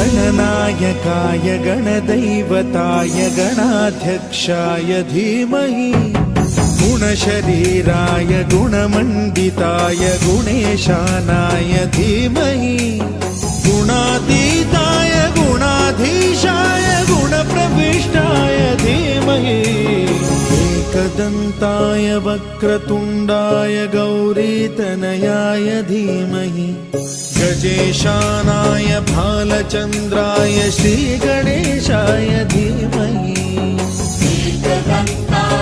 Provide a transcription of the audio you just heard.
गणनायकाय गणदैवताय गणाध्यक्षाय धीमहि गुणशरीराय गुणमण्डिताय गुणेशानाय धीमहि गुणातीताय गुणाधीशाय गुणप्रविष्टाय धीमहि एकदन्ताय वक्रतुण्डाय गौरीतनयाय धीमहि गजेशानाय भालचन्द्राय श्रीगणेशाय धीमहि एकदन्ताय